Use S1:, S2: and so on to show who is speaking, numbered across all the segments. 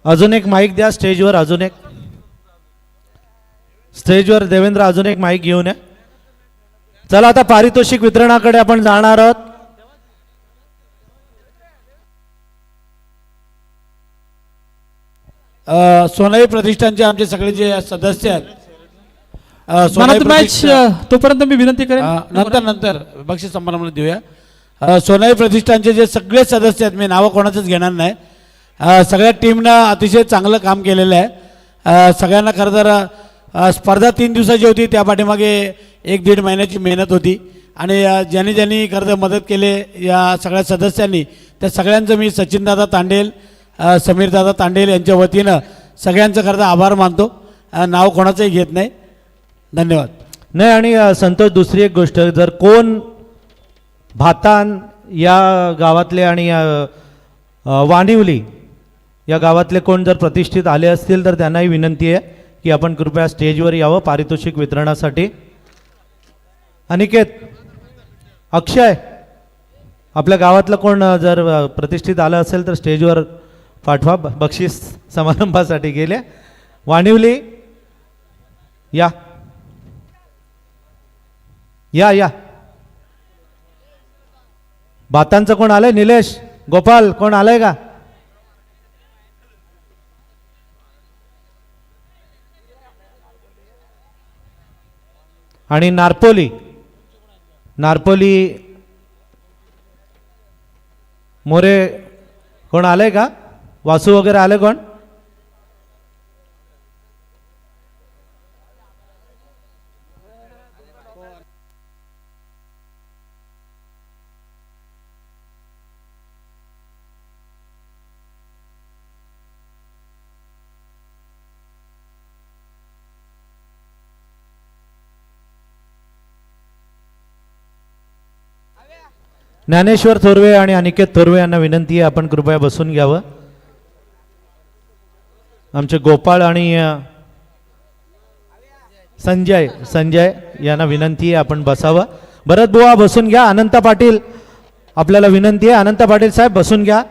S1: अजून एक माईक द्या स्टेजवर, अजून एक स्टेजवर देवेंद्र अजून एक माईक घेऊन या. चला आता पारितोषिक वितरणाकडे आपण जाणार आहोत.
S2: सोनाई प्रतिष्ठानचे आमचे सगळे जे सदस्य आहेत,
S3: मॅच तोपर्यंत मी विनंती करेन
S2: नंतर बक्षीस समारंभाला देऊया. सोनाई प्रतिष्ठानचे जे सगळे सदस्य आहेत, मी नावं कोणाचंच घेणार नाही. सगळ्या टीमनं अतिशय चांगलं काम केलेलं आहे. सगळ्यांना खरं तर स्पर्धा 3 दिवसाची होती, त्या पाठीमागे 1-1.5 महिन्याची मेहनत होती आणि ज्यांनी ज्यांनी खरं तर मदत केले या सगळ्या सदस्यांनी, त्या सगळ्यांचं मी सचिनदादा तांडेल, समीरदादा तांडेल यांच्या वतीनं सगळ्यांचं खरं तर आभार मानतो. नाव कोणाचंही घेत नाही. धन्यवाद.
S1: नाही आणि संतोष, दुसरी एक गोष्ट, जर कोण भातान या गावातले आणि वाणिवली या गावातले कोण जर प्रतिष्ठित आले असतील तर त्यांनाही विनंती आहे की आपण कृपया स्टेजवर यावं पारितोषिक वितरणासाठी. अनिकेत, अक्षय, आपल्या गावातलं कोण जर प्रतिष्ठित आलं असेल तर स्टेजवर पाठवा बक्षीस समारंभासाठी. गेले वाणिवली या या या. भातांचं कोण आलंय? निलेश, गोपाल, कोण आलंय का? आणि नारपोली मोरे कोण आलंय का? वासू वगैरे आले कोण? ज्ञानेश्वर थोरवे आणि अनिकेत थोरवे यांना विनंती आहे आपण कृपया बसून घ्यावं. आमचे गोपाळ आणि संजय यांना विनंती आहे आपण बसावं. भरत बुवा बसून घ्या. अनंत पाटील, आपल्याला विनंती आहे. अनंत पाटील साहेब बसून घ्या.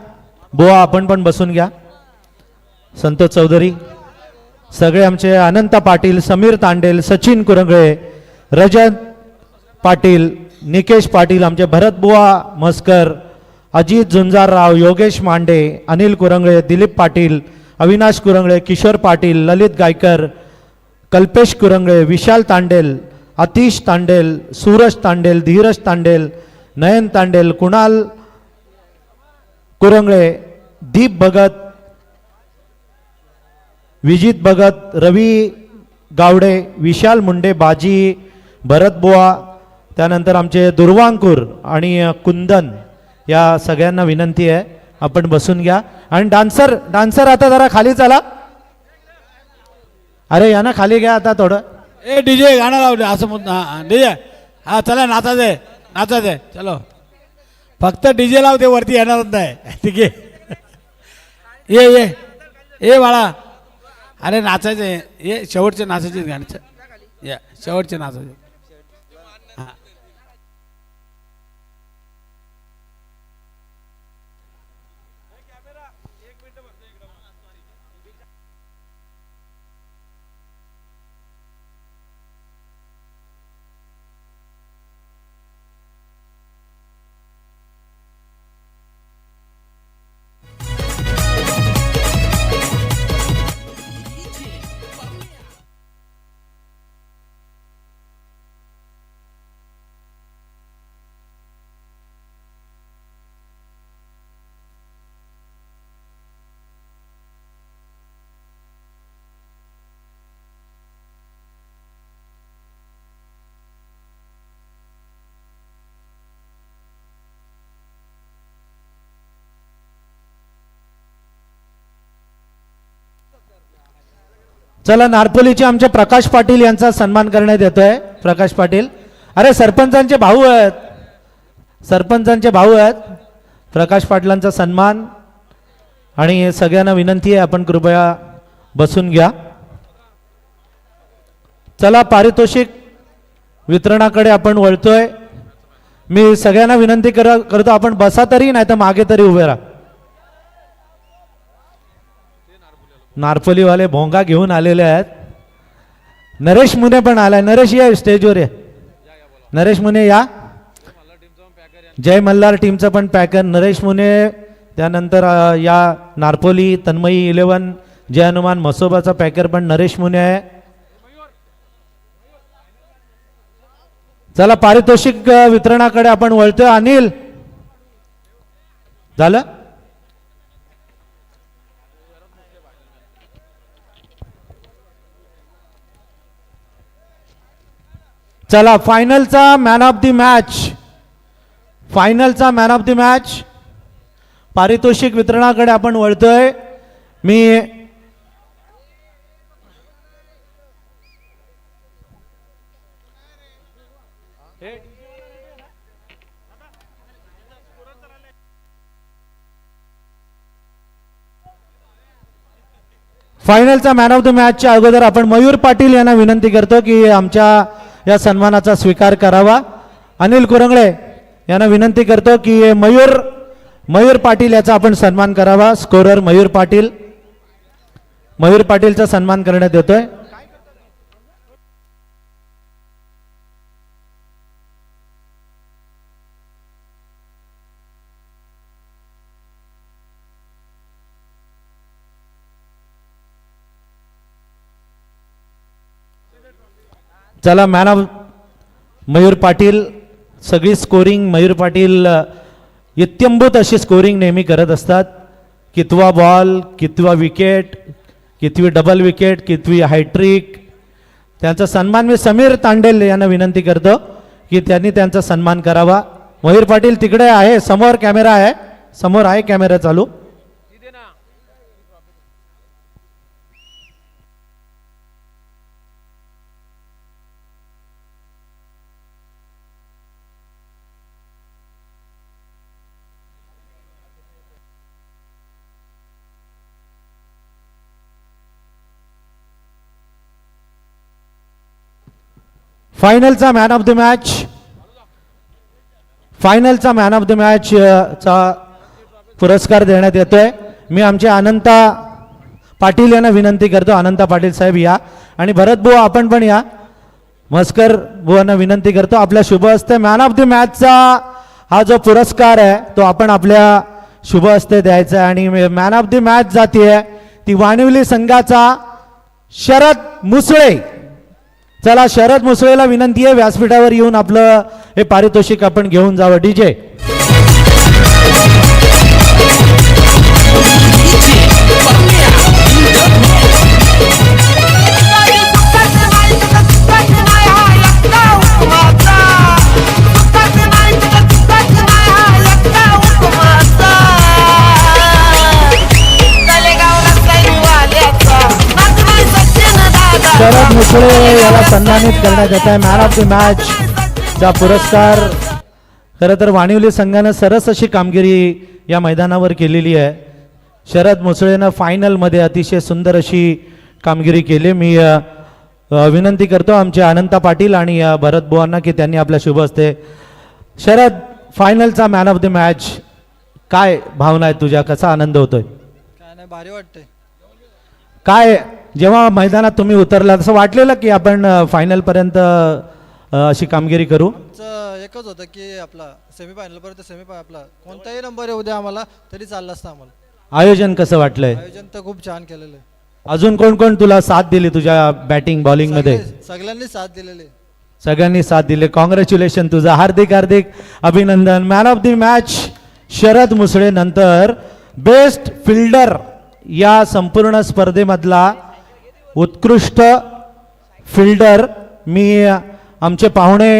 S1: बुवा आपण पण बसून घ्या. संतोष चौधरी, सगळे आमचे अनंत पाटील, समीर तांडेल, सचिन कुरंगळे, रजत पाटील, निकेश पाटील, आमचे भरत बुवा मस्कर, अजित झुंजारराव, योगेश मांडे, अनिल कुरंगळे, दिलीप पाटील, अविनाश कुरंगळे, किशोर पाटील, ललित गायकर, कल्पेश कुरंगळे, विशाल तांडेल, अतिश तांडेल, सूरज तांडेल, धीरज तांडेल, नयन तांडेल, कुणाल कुरंगळे, दीप भगत, विजित भगत, रवी गावडे, विशाल मुंडे, बाजी, भरत बुवा, त्यानंतर आमचे दुर्वांकूर आणि कुंदन, या सगळ्यांना विनंती आहे आपण बसून घ्या. आणि डान्सर आता जरा खाली चला. अरे या ना खाली घ्या आता थोडं.
S2: ए डीजे गाणं लावले असं डीजे. हा चला नाचायचंय चलो. फक्त डीजे लावते, वरती येणारच नाही. ठीक आहे. ये बाळा, अरे नाचायचं. ये शेवटचे नाचायचे गाणं. या शेवटचे नाचायचे.
S1: चला, नारपोलीचे आमचे प्रकाश पाटील यांचा सन्मान करण्यात येतोय. प्रकाश पाटील, अरे सरपंचांचे भाऊ आहेत. प्रकाश पाटलांचा सन्मान. आणि सगळ्यांना विनंती आहे आपण कृपया बसून घ्या. चला, पारितोषिक वितरणाकडे आपण वळतोय. मी सगळ्यांना विनंती करतो आपण बसा तरी, नाही तर मागे तरी उभे राहा. नारपोलीवाले भोंगा घेऊन आलेले आहेत. नरेश मुने पण आलाय. नरेश या स्टेजवर या. नरेश मुने या. जय मल्हार टीमचा पण पॅकर नरेश मुने. त्यानंतर या नारपोली तन्मयी 11 जय हनुमान मसोबाचा पॅकर पण नरेश मुने आहे. चला पारितोषिक वितरणाकडे आपण वळतोय. अनिल झालं. चला फायनलचा मॅन ऑफ द मॅच. फायनलचा मॅन ऑफ द मॅच पारितोषिक वितरणाकडे आपण वळतोय. मी फायनलचा मॅन ऑफ द मॅचच्या अगोदर आपण मयूर पाटील यांना विनंती करतो की आमच्या या सन्मानाचा स्वीकार करावा. अनिल कुरंगळे यांना विनंती करतो की मयूर पाटील याचा आपण सन्मान करावा. स्कोरर मयूर पाटीलचा सन्मान करण्यात येतोय. चला मॅन ऑफ मयूर पाटील. सगळी स्कोरिंग मयूर पाटील इत्यंभूत अशी स्कोरिंग नेहमी करत असतात. कितवा बॉल, कितवा विकेट, कितवी डबल विकेट, कितवी हायट्रिक. त्यांचा सन्मान मी समीर तांडेल यांना विनंती करतो की त्यांनी त्यांचा सन्मान करावा. मयूर पाटील तिकडे आहे. समोर कॅमेरा आहे. समोर आहे कॅमेरा चालू. फायनलचा मॅन ऑफ द मॅच. फायनलचा मॅन ऑफ द मॅच चा पुरस्कार देण्यात येतोय. मी आमच्या अनंता पाटील यांना विनंती करतो. अनंता पाटील साहेब या आणि भरत बुवा आपण पण या. मस्कर बुवांना विनंती करतो आपल्या शुभ हस्ते मॅन ऑफ द मॅचचा हा जो पुरस्कार आहे तो आपण आपल्या शुभ हस्ते द्यायचा आहे. आणि मॅन ऑफ द मॅच जातीय ती वाणिवली संघाचा शरद मुसळे. चला शरद मुसळेला विनंती आहे व्यासपीठावर येऊन आपलं हे पारितोषिक आपण घेऊन जावं. डीजे शरद मुसळे याला सन्मानित करण्यात येत आहे. मॅन ऑफ द मॅच चा पुरस्कार. खरं तर वाणिवली संघानं सरस अशी कामगिरी या मैदानावर केलेली आहे. शरद मुसळेनं फायनलमध्ये अतिशय सुंदर अशी कामगिरी केली. मी विनंती करतो आमचे अनंता पाटील आणि भरत बुवांना की त्यांनी आपल्या शुभ हस्ते. शरद फायनलचा मॅन ऑफ द मॅच काय भावना आहे तुझ्या? कसा आनंद होतोय?
S4: काय नाही, भारी वाटतंय.
S1: काय जेव्हा मैदानात तुम्ही उतरला तसं वाटलेलं की आपण फायनल पर्यंत अशी कामगिरी करू?
S4: आमचं एकच होतं की आपला सेमीफायनल पर्यंत आपला कोणताही नंबर येऊ द्या आम्हाला तरी चाललं असतं आम्हाला.
S1: आयोजन कसं वाटलंय?
S4: आयोजन तर खूप छान केलेलं आहे.
S1: अजून कोण कोण तुला साथ दिली तुझ्या बॅटिंग बॉलिंग मध्ये?
S4: सगळ्यांनी साथ दिलेली.
S1: सगळ्यांनी साथ दिली. कॉंग्रॅच्युलेशन तुझा. हार्दिक हार्दिक अभिनंदन. Man of the match Sharad Musale. नंतर बेस्ट फिल्डर या संपूर्ण स्पर्धेमधला उत्कृष्ट फिल्डर मी आमचे पाहुणे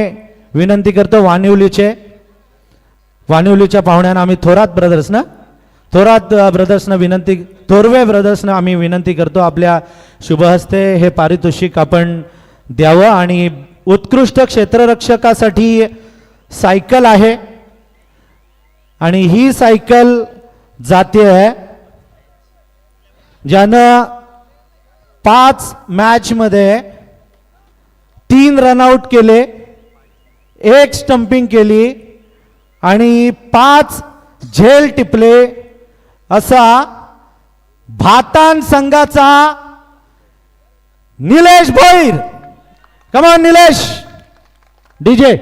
S1: विनंती करतो वाणिवलीच्या पाहुण्यांना आम्ही थोरात ब्रदर्सना विनंती थोरवे ब्रदर्सना आम्ही विनंती करतो आपल्या शुभहस्ते हे पारितोषिक आपण द्यावं. आणि उत्कृष्ट क्षेत्ररक्षकासाठी सायकल आहे आणि ही सायकल जाते आहे ज्यानं 5 मॅच मध्ये 3 रनआउट केले, 1 स्टंपिंग केली आणि 5 झेल टिपले असा भातान संघाचा निलेश भोईर. कमान निलेश. डीजे.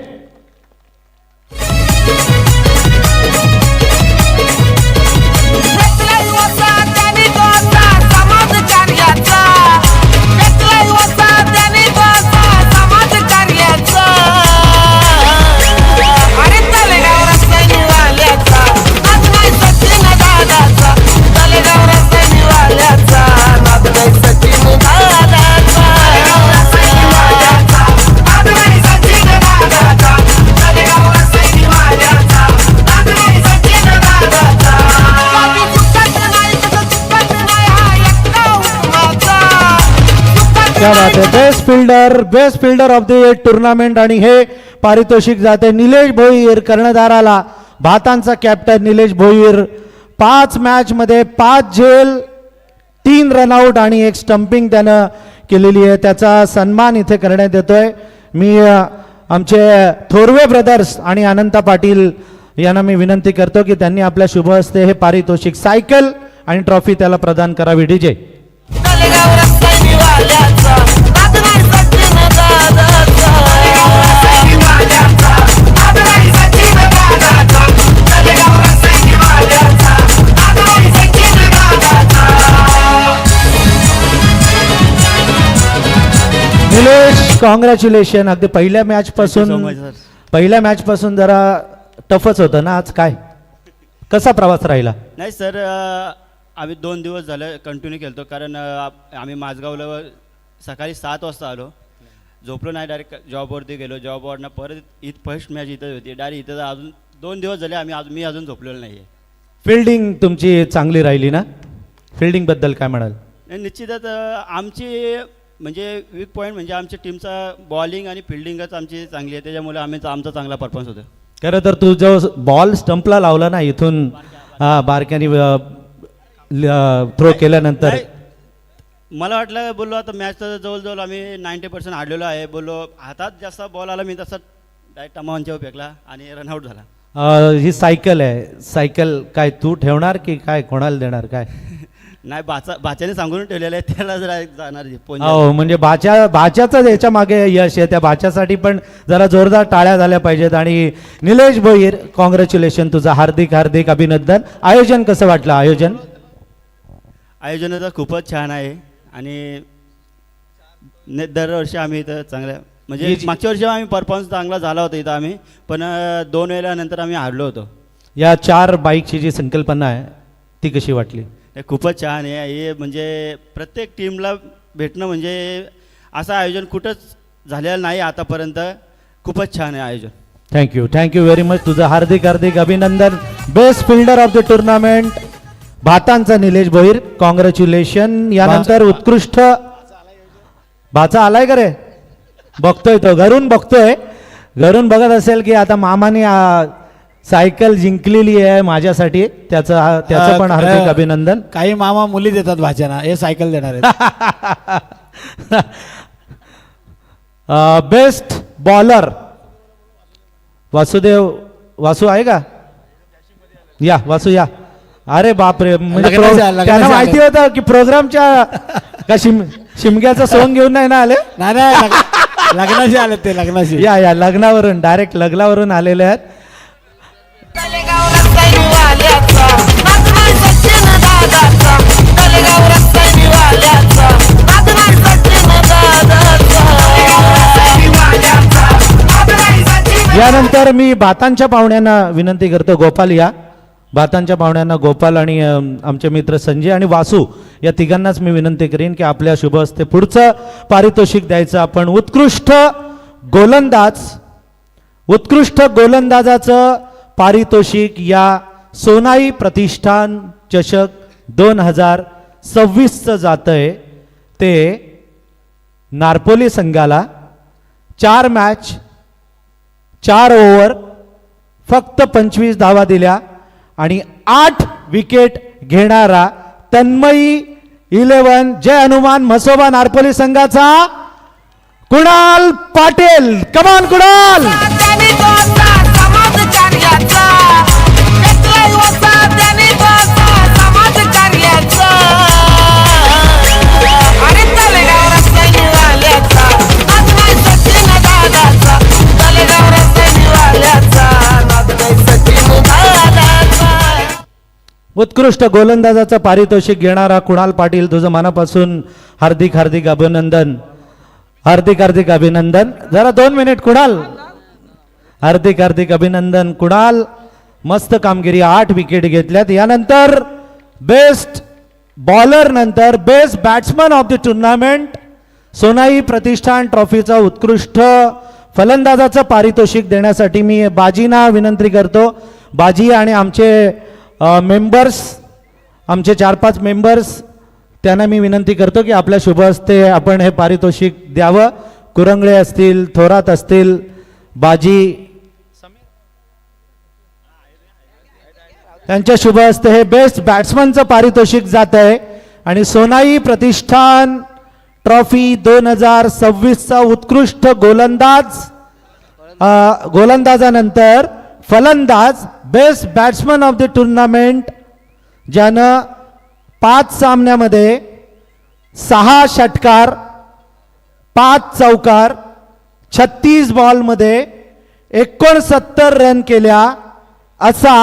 S1: क्या बात है. Best fielder of the tournament आणि हे पारितोषिक जाते निलेश भोईर. कर्णधाराला भातांचा कॅप्टन निलेश भोईर. 5 मॅच मध्ये 5 झेल, 3 रनआउट आणि 1 स्टंपिंग त्यानं केलेली आहे. त्याचा सन्मान इथे करण्यात येतोय. मी आमचे थोरवे ब्रदर्स आणि अनंता पाटील यांना मी विनंती करतो की त्यांनी आपल्या शुभ हस्ते हे पारितोषिक सायकल आणि ट्रॉफी त्याला प्रदान करावी. डीजे. निलेश कॉंग्रॅच्युलेशन. अगदी पहिल्या मॅच पासून जरा टफच होतं ना. आज काय कसा प्रवास राहिला?
S5: नाही सर, आम्ही 2 दिवस झालं कंटिन्यू केलतो, कारण आम्ही माझगावला सकाळी 7 वाजता आलो, झोपलो नाही, डायरेक्ट जॉबवरती गेलो. जॉबवरनं परत फर्स्ट मॅच इथं होती, डायरेक्ट इथं अजून 2 दिवस झाले मी अजून झोपलेलो नाही आहे.
S1: फिल्डिंग तुमची चांगली राहिली ना? फिल्डिंग बद्दल काय म्हणाल?
S5: निश्चितच आमची म्हणजे वीक पॉईंट म्हणजे आमच्या टीमचा बॉलिंग आणि फिल्डिंगच आमची चांगली आहे, त्याच्यामुळे आमचा चांगला परफॉर्मन्स होतो.
S1: खरं तर तू जो बॉल स्टंपला लावला ना इथून बारक्याने थ्रो केल्यानंतर,
S5: मला वाटलं बोललो आता मॅच तर जवळजवळ आम्ही 90% हारलेलो आहे. बोललो हातात जास्त बॉल आला, मी तसा डायरेक्ट टमावांच्यावर फेकला आणि रनआउट झाला.
S1: ही सायकल आहे, सायकल काय तू ठेवणार की काय कोणाला देणार काय?
S5: नाही, भाच्याने सांगून ठेवलेलं आहे, त्याला जरा जाणार.
S1: हो, म्हणजे भाच्याचं याच्या मागे यश आहे. त्या भाच्यासाठी पण जरा जोरदार टाळ्या झाल्या पाहिजेत. आणि निलेश भोईर, कॉंग्रॅच्युलेशन, तुझं हार्दिक हार्दिक अभिनंदन. आयोजन कसं वाटलं?
S5: आयोजन तर खूपच छान आहे आणि दरवर्षी आम्ही इथं चांगल्या म्हणजे मागच्या वर्षी आम्ही परफॉर्मन्स चांगला झाला होता इथं आम्ही, पण 2 वेळेला नंतर आम्ही हारलो होतो.
S1: या 4 बाईकची जी संकल्पना आहे ती कशी वाटली?
S5: खूपच छान आहे. हे म्हणजे प्रत्येक टीमला भेटणं म्हणजे असं आयोजन कुठंच झालेलं नाही आतापर्यंत. खूपच छान आहे आयोजन.
S1: Thank you very much. तुझं हार्दिक हार्दिक अभिनंदन. Best fielder of the tournament भातांचा निलेश भोईर, कॉंग्रॅच्युलेशन. यानंतर उत्कृष्ट भाचा आलाय का रे? बघतोय तो, घरून बघतोय, घरून बघत असेल की आता मामाने सायकल जिंकलेली आहे माझ्यासाठी. त्याचं पण हार्दिक अभिनंदन.
S2: काही मामा मुली देतात भाच्याना, हे सायकल देणार आहेत.
S1: Best bowler Vasudev. वासू आहे का? या वासू या. अरे बापरे, म्हणजे त्यांना माहिती होतं की प्रोग्रामच्या का शिमग्याचं सोंग घेऊन नाही ना आले?
S2: नाही, लग्नाशी आले ते, लग्नाशी.
S1: या लग्नावरून, डायरेक्ट लग्नावरून आलेले आहेत. यानंतर मी भातांच्या पाहुण्यांना विनंती करतो, गोपाल या. भातांच्या पाहुण्यांना गोपाल आणि आमचे मित्र संजय आणि वासू या तिघांनाच मी विनंती करीन की आपल्या शुभ हस्ते पुढचं पारितोषिक द्यायचं. आपण उत्कृष्ट गोलंदाजाचं पारितोषिक या सोनाई प्रतिष्ठान चषक 2026 जातंय ते नारपोली संघाला. 4 मॅच 4 ओव्हर फक्त 25 धावा दिल्या आणि 8 विकेट घेणारा तन्मयी 11 जय हनुमान म्हसोबा नारपोली संघाचा कुणाल पाटील. कमान कुणाल. उत्कृष्ट गोलंदाजाचं पारितोषिक घेणारा कुणाल पाटील, तुझं मनापासून हार्दिक हार्दिक अभिनंदन. हार्दिक हार्दिक अभिनंदन. जरा 2 मिनिट कुणाल. हार्दिक हार्दिक अभिनंदन कुणाल. मस्त कामगिरी, 8 विकेट घेतल्यात. यानंतर बेस्ट बॉलर नंतर best batsman of the tournament Sonai Pratishthan ट्रॉफीचा उत्कृष्ट फलंदाजाचं पारितोषिक देण्यासाठी मी बाजींना विनंती करतो. बाजी आणि आमचे मेंबर्स, आमचे 4-5 मेंबर्स, त्यांना मी विनंती करतो की आपल्या शुभ हस्ते आपण हे पारितोषिक द्यावं. कुरंगळे असतील, थोरात असतील, बाजी, त्यांच्या शुभ हस्ते हे बेस्ट बॅट्समनचं पारितोषिक जात आहे. आणि सोनाई प्रतिष्ठान ट्रॉफी 2026चा उत्कृष्ट गोलंदाजानंतर फलंदाज best batsman of the tournament, ज्यानं 5 सामन्यामध्ये 6 षटकार, 5 चौकार, 36 बॉलमध्ये 69 रन केल्या, असा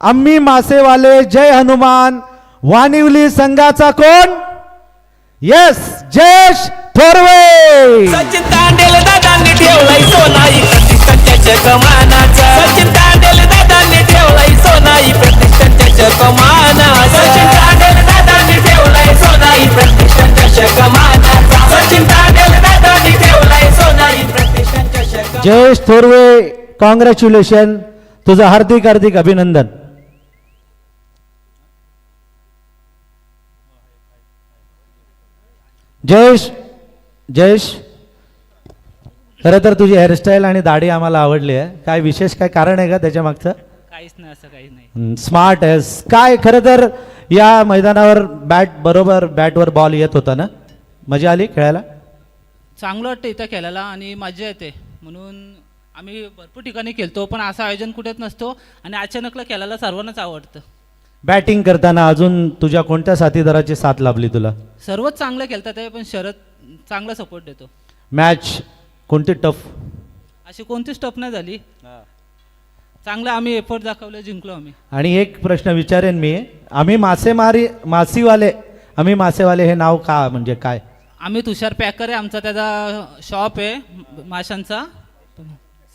S1: आम्ही मासेवाले जय हनुमान वानिवली संघाचा कोण? येस, जयेश थोरवे.
S6: सचिन तांडेल दादांनी ठेवलाय सोनाई प्रतिष्ठानच्या कमानाचा. सचिन तांडेल दादांनी ठेवलाय सोनाई प्रतिष्ठानच्या कमानाचा. सचिन तांडेल दादांनी ठेवलाय सोनाई प्रतिष्ठानच्या कमानाचा. सचिन तांडेल दादांनी ठेवलाय सोनाई प्रतिष्ठानच्या.
S1: जयेश थोरवे, कॉंग्रॅच्युलेशन, तुझं हार्दिक हार्दिक अभिनंदन. जयेश, जयेश, खरं तर तुझी हेअरस्टाईल आणि दाढी आम्हाला आवडली आहे. काय विशेष काय कारण आहे का त्याच्या मागचं?
S3: काहीच नाही, असं काही नाही.
S1: स्मार्ट आहेस काय. खरं तर या मैदानावर बॅटवर बॉल येत होता ना, मजा आली खेळायला?
S3: चांगलं वाटतं इथं खेळायला आणि मजा येते, म्हणून आम्ही भरपूर ठिकाणी खेळतो, पण असं आयोजन कुठेच नसतो आणि अचानकला खेळायला सर्वांनाच आवडतं.
S1: बॅटिंग करताना अजून तुझ्या कोणत्या साथीदाराची साथ लाभली तुला?
S3: सर्वच चांगलं खेळतात आहे, पण शरद चांगला सपोर्ट देतो.
S1: मॅच कोणती टफ?
S3: अशी कोणतीच टफ नाही झाली, चांगलं आम्ही एफर्ट दाखवले, जिंकलो आम्ही.
S1: आणि एक प्रश्न विचारेन मी, आम्ही मासेवाले हे नाव का, म्हणजे काय?
S3: आम्ही तुषार पॅकर आहे, आमचा त्याचा शॉप आहे माशांचा,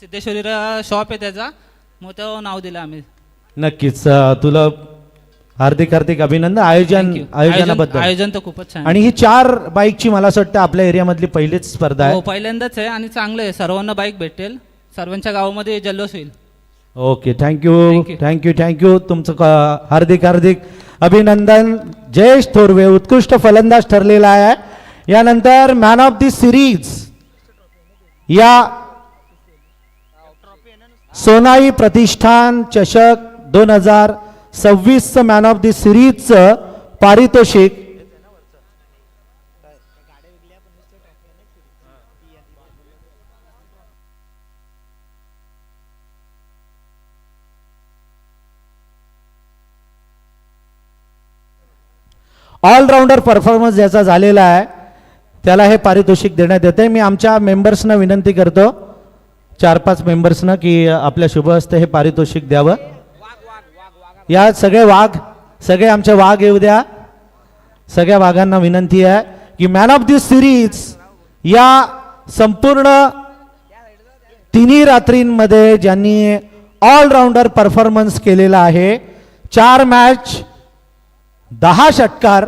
S3: सिद्धेश्वरीला शॉप आहे त्याचा, मग तो नाव दिलं आम्ही.
S1: नक्कीच, तुला हार्दिक हार्दिक अभिनंदन आयोजनाबद्दल.
S3: आयोजन तर खूपच छान.
S1: आणि ही 4 बाईकची मला असं वाटतं आपल्या एरियामधली पहिलीच स्पर्धा आहे.
S3: हो, पहिल्यांदाच आहे आणि चांगलं आहे, सर्वांना बाईक भेटेल, सर्वांच्या गावामध्ये जल्लोष होईल.
S1: Okay, thank you. तुमचं हार्दिक हार्दिक अभिनंदन. जयेश थोरवे उत्कृष्ट फलंदाज ठरलेला आहे. यानंतर मॅन ऑफ द सिरीज, या सोनाई प्रतिष्ठान चषक 2026चं मॅन ऑफ द सिरीजचं पारितोषिक ऑलराऊंडर परफॉर्मन्स ज्याचा झालेला आहे त्याला हे पारितोषिक देण्यात येते. मी आमच्या मेंबर्सना विनंती करतो, 4-5 मेंबर्सना, की आपल्या शुभ हस्ते हे पारितोषिक द्यावं. या सगळे आमचे वाघ येऊ द्या. सगळ्या वाघांना विनंती आहे की मॅन ऑफ द सिरीज या संपूर्ण 3 रात्रींमध्ये ज्यांनी ऑलराऊंडर परफॉर्मन्स केलेला आहे, 4 मॅच, 10 षटकार,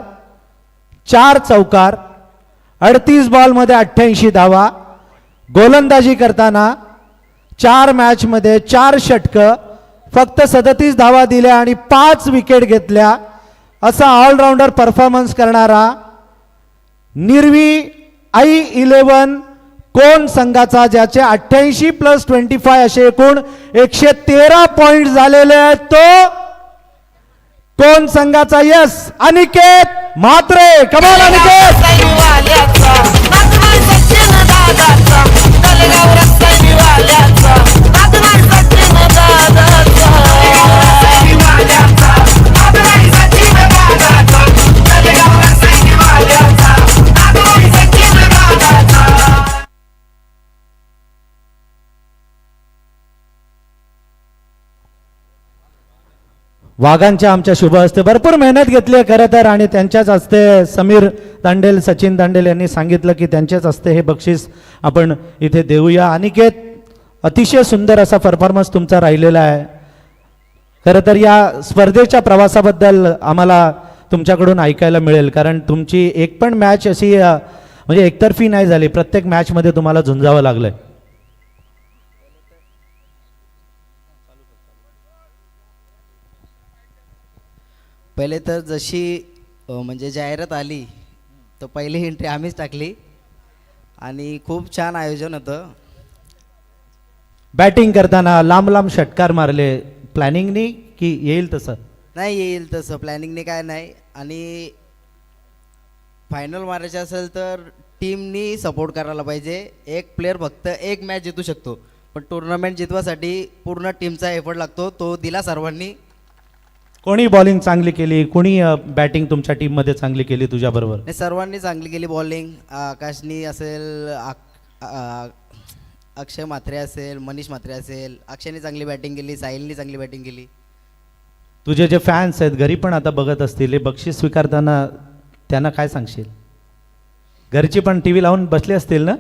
S1: 4 चौकार, 38 बॉलमध्ये 88 धावा, गोलंदाजी करताना 4 मॅचमध्ये 4 षटकं, फक्त 37 धावा दिल्या आणि 5 विकेट घेतल्या, असा ऑलराऊंडर परफॉर्मन्स करणारा निर्वी I11 कोण संघाचा, ज्याचे 88 + 25 असे एकूण 113 पॉइंट झालेले आहेत, तो कोण संघाचा? यस, अनिकेत म्हात्रे. कमाल अनिकेत. वाघांच्या आमच्या शुभ हस्ते भरपूर मेहनत घेतली आहे खरं तर, आणि त्यांच्याच हस्ते समीर तांडेल, सचिन तांडेल यांनी सांगितलं की त्यांच्याच हस्ते हे बक्षीस आपण इथे देऊया. अनिकेत, अतिशय सुंदर असा परफॉर्मन्स तुमचा राहिलेला आहे. खरं तर या स्पर्धेच्या प्रवासाबद्दल आम्हाला तुमच्याकडून ऐकायला मिळेल, कारण तुमची एक पण मॅच अशी म्हणजे एकतर्फी नाही झाली, प्रत्येक मॅचमध्ये तुम्हाला झुंजावं लागलंय.
S7: पहिले तर जशी म्हणजे जाहिरात आली तर पहिली एंट्री आम्हीच टाकली आणि खूप छान आयोजन होतं.
S1: बॅटिंग करताना लांब लांब षटकार मारले, प्लॅनिंगनी की येईल तसं?
S7: नाही, येईल तसं प्लॅनिंगने काय नाही. आणि फायनल मारायचं असेल तर टीमनी सपोर्ट करायला पाहिजे. एक प्लेअर फक्त एक मॅच जितू शकतो, पण टुर्नामेंट जितवासाठी पूर्ण टीमचा एफर्ट लागतो, तो दिला सर्वांनी.
S1: कोणी बॉलिंग चांगली केली, कोणी बॅटिंग तुमच्या टीममध्ये चांगली केली तुझ्याबरोबर?
S7: नाही, सर्वांनी चांगली केली बॉलिंग. आकाशनी असेल, अक्षय म्हात्रे असेल, मनीष म्हात्रे असेल, अक्षयने चांगली बॅटिंग केली, साहिलनी चांगली बॅटिंग केली.
S1: तुझे जे फॅन्स आहेत घरी पण आता बघत असतील, हे बक्षीस स्वीकारताना त्यांना काय सांगशील? घरची पण टी व्ही लावून बसले असतील ना?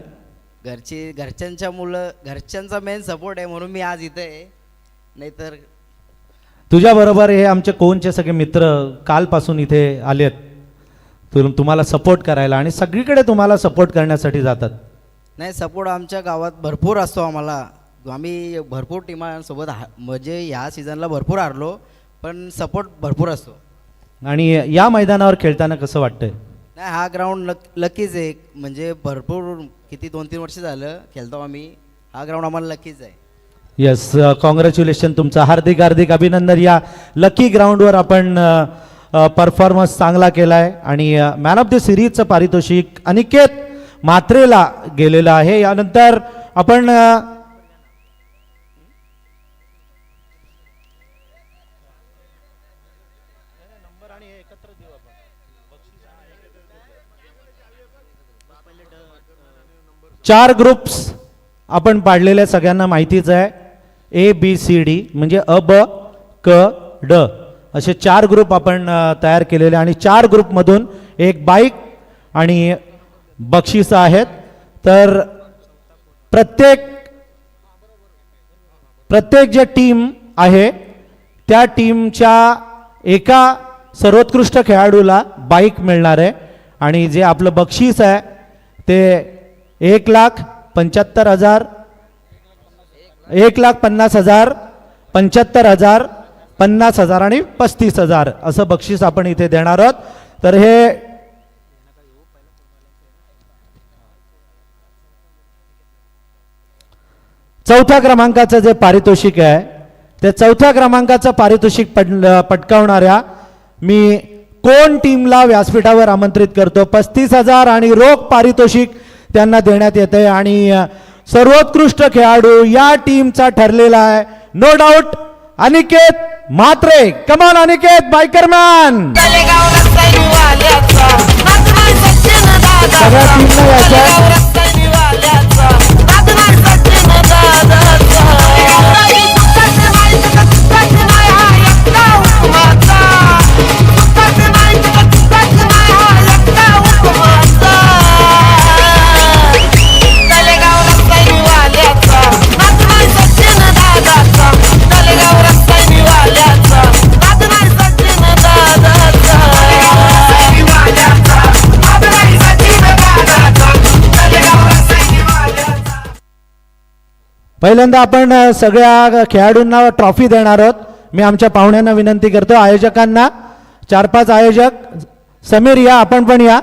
S7: घरच्यांचा मेन सपोर्ट आहे म्हणून मी आज इथे आहे, नाहीतर
S1: तुझ्याबरोबर हे आमचे कोणचे सगळे मित्र कालपासून इथे आलेत तुम्हाला सपोर्ट करायला, आणि सगळीकडे तुम्हाला सपोर्ट करण्यासाठी जातात.
S7: नाही, सपोर्ट आमच्या गावात भरपूर असतो आम्हाला. आम्ही भरपूर टीमांसोबत म्हणजे ह्या सीझनला भरपूर हारलो, पण सपोर्ट भरपूर असतो.
S1: आणि या मैदानावर खेळताना कसं वाटतंय?
S7: नाही, हा ग्राउंड लकीच आहे. म्हणजे भरपूर किती 2-3 वर्ष झालं खेळतो आम्ही. हा ग्राउंड आम्हाला लकीच आहे.
S1: येस, कॉंग्रॅच्युलेशन, तुमचं हार्दिक हार्दिक अभिनंदन. या लकी ग्राउंडवर आपण परफॉर्मन्स चांगला केला आहे, आणि मॅन ऑफ द सिरीजचं पारितोषिक अनिकेत म्हात्रेला गेलेलं आहे. यानंतर आपण चार ग्रुप्स आपण पाडलेले सगळ्यांना माहितीच आहे. ABCD म्हणजे अ ब क ड असे 4 ग्रुप आपण तयार केलेले, आणि 4 ग्रुपमधून एक बाईक आणि बक्षीस आहेत. तर प्रत्येक जे टीम आहे त्या टीमच्या एका सर्वोत्कृष्ट खेळाडूला बाईक मिळणार आहे, आणि जे आपलं बक्षीस आहे ते 1,75,000, 1,50,000, 75,000, 50,000 आणि 35,000 असं बक्षीस आपण इथे देणार आहोत. तर हे चौथ्या क्रमांकाचं जे पारितोषिक आहे, ते चौथ्या क्रमांकाचं पारितोषिक पटकावणाऱ्या मी कोण टीमला व्यासपीठावर आमंत्रित करतो. 35,000 आणि रोख पारितोषिक त्यांना देण्यात येते, आणि सर्वोत्कृष्ट खेळाडू या टीमचा ठरलेला आहे नो डाऊट अनिकेत म्हात्रे. कमान अनिकेत, बायकरमॅन. सगळ्या टीमला याच्या पहिल्यांदा आपण सगळ्या खेळाडूंना ट्रॉफी देणार आहोत. मी आमच्या पाहुण्यांना विनंती करतो, आयोजकांना 4-5 आयोजक, समीर या, आपण पण या,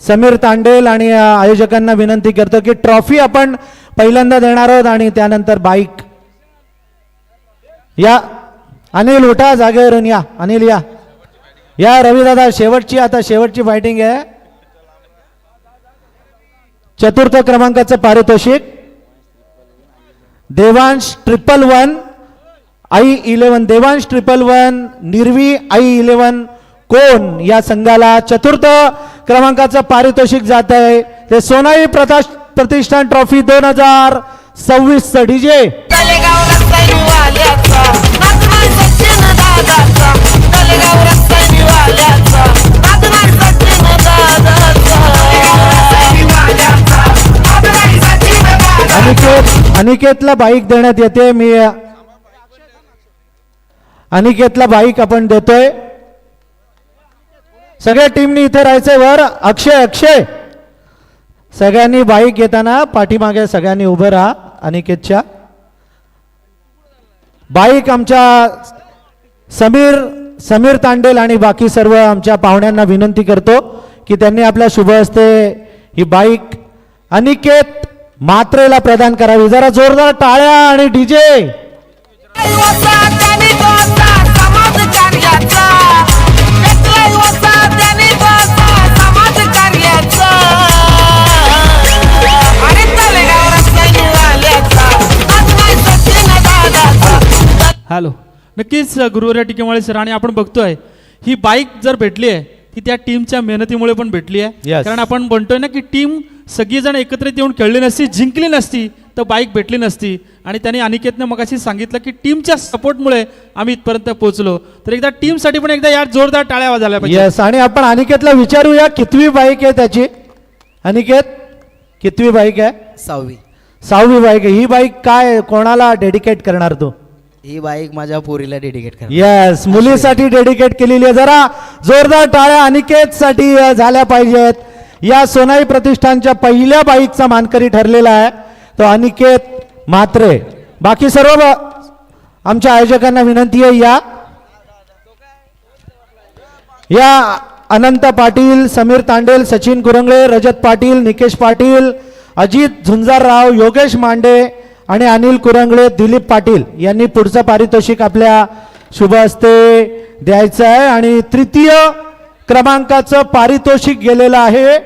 S1: समीर तांडेल, आणि आयोजकांना विनंती करतो की ट्रॉफी आपण पहिल्यांदा देणार आहोत आणि त्यानंतर बाईक. या अनिल, उठा जागेवरून, या अनिल, या रविदादा. शेवटची फायटिंग आहे. चतुर्थ क्रमांकाचं पारितोषिक देवांश 111 I11, देवांश 111 निर्वी I11 कोण या संघाला चतुर्थ क्रमांकाचं पारितोषिक जात आहे. ते सोनाई प्रतिष्ठान ट्रॉफी 2026 डीजे.
S6: दादाचा तलेगाव रस्त्याने वाल्याचा नाद नाही सचिन दादाचा
S1: अनिकेतला बाईक देण्यात येते. मी अनिकेतला बाईक आपण देतोय. सगळ्या टीमनी इथे राहायचंय वर. अक्षय सगळ्यांनी बाईक घेताना पाठीमागे सगळ्यांनी उभं राहा. अनिकेतच्या बाईक आमच्या समीर तांडेल आणि बाकी सर्व आमच्या पाहुण्यांना विनंती करतो की त्यांनी आपल्या शुभ हस्ते ही बाईक अनिकेत मात्रेला प्रदान करावी. जरा जोरदार टाळ्या आणि डीजे.
S8: हॅलो, नक्कीच गुरुवर्य टिकेमाळे सर. आणि आपण बघतोय ही बाईक जर भेटली आहे ती त्या टीमच्या मेहनतीमुळे पण भेटली आहे.
S1: Yes.
S8: कारण आपण म्हणतोय ना की टीम सगळीजण एकत्रित येऊन खेळली नसती, जिंकली नसती तर बाईक भेटली नसती. आणि त्यांनी अनिकेतने मगाशी सांगितलं की टीमच्या सपोर्टमुळे आम्ही इथपर्यंत पोहोचलो. तर एकदा टीमसाठी पण एकदा यार जोरदार टाळ्या वाजवल्या पाहिजे.
S1: येस. आणि आपण अनिकेतला विचारूया कितवी बाईक आहे त्याची. अनिकेत कितवी बाईक आहे? 6वी बाईक आहे. ही बाईक काय कोणाला डेडिकेट करणार तू?
S7: ही बाईक माझ्या पोरीला डेडिकेट करा.
S1: येस, मुलीसाठी डेडिकेट केलेली आहे. जरा जोरदार टाळ्या अनिकेत साठी झाल्या पाहिजेत. या सोनाई प्रतिष्ठानच्या पहिल्या बाईकचा मानकरी ठरलेला आहे तो अनिकेत म्हात्रे. बाकी सर्व आमच्या आयोजकांना विनंती आहे या अनंत पाटील, समीर तांडेल, सचिन कुरंगळे, रजत पाटील, निकेश पाटील, अजित झुंजारराव, योगेश मांडे आणि अनिल कुरंगळे, दिलीप पाटील यांनी पुढचं पारितोषिक आपल्या शुभ हस्ते द्यायचं आहे. आणि तृतीय क्रमांकाचं पारितोषिक गेलेलं आहे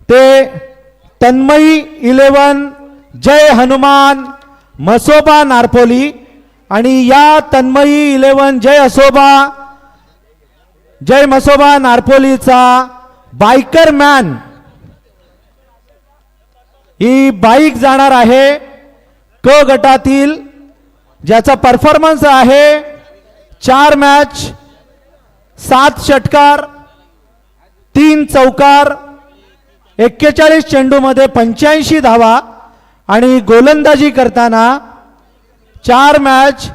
S1: ते तन्मयी 11 जय हनुमान मसोबा नारपोली. आणि या तन्मयी 11 जय मसोबा नारपोलीचा बायकर मॅन ही बाईक जाणार आहे क गटातील, ज्याचा परफॉर्मन्स आहे 4 मॅच 7 षटकार 3 चौकार 41 चेंडूमध्ये 85 धावा. आणि गोलंदाजी करताना 4 मॅच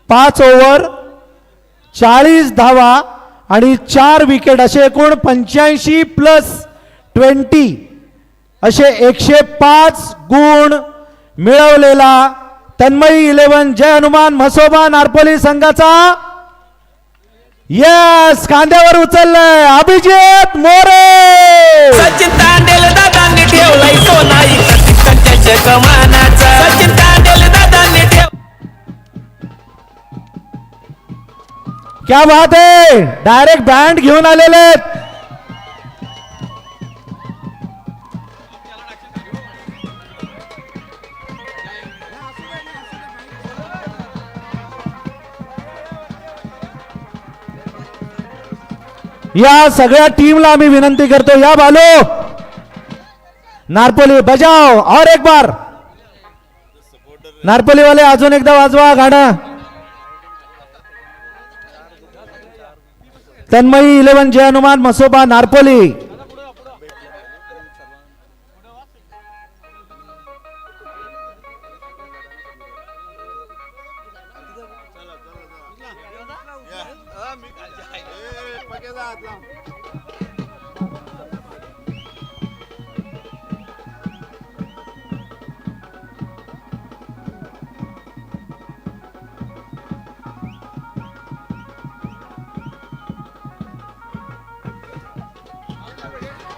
S1: 5 ओव्हर 40 धावा आणि 4 विकेट असे एकूण 85 प्लस 20 असे 105 गुण मिळवलेला तन्मयी 11 जय हनुमान मसोबा नारपोली संघाचा यस खांद्यावर उचललाय अभिजित मोरे.
S6: सचिन तांडेल दादांनी ठेवलाय सोनाई प्रतिष्ठानच्या कमानाचा. सचिन तांडेल दादांनी
S1: क्या बात आहे. डायरेक्ट बँड घेऊन आलेले आहेत. या सगळ्या टीमला आम्ही विनंती करतो या बालो नारपोली बजाव और एक बार. नारपोली वाले अजून एकदा वाजवा गाणं. तन्मयी 11 जय हनुमान मसोबा नारपोली.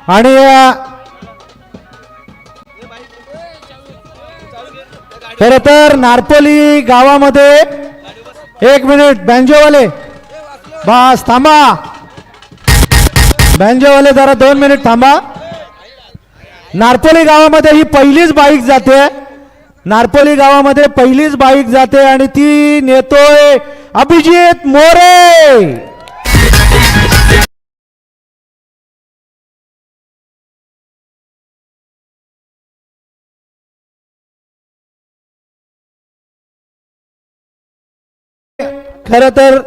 S1: आणि खर तर नारपोली गावामध्ये 1 मिनिट बँजोवाले बस थांबा. बँजोवाले जरा 2 मिनिट थांबा. नारपोली गावामध्ये ही पहिलीच बाईक जाते. नारपोली गावामध्ये पहिलीच बाईक जाते आणि ती नेतोय अभिजित मोरे. खरं तर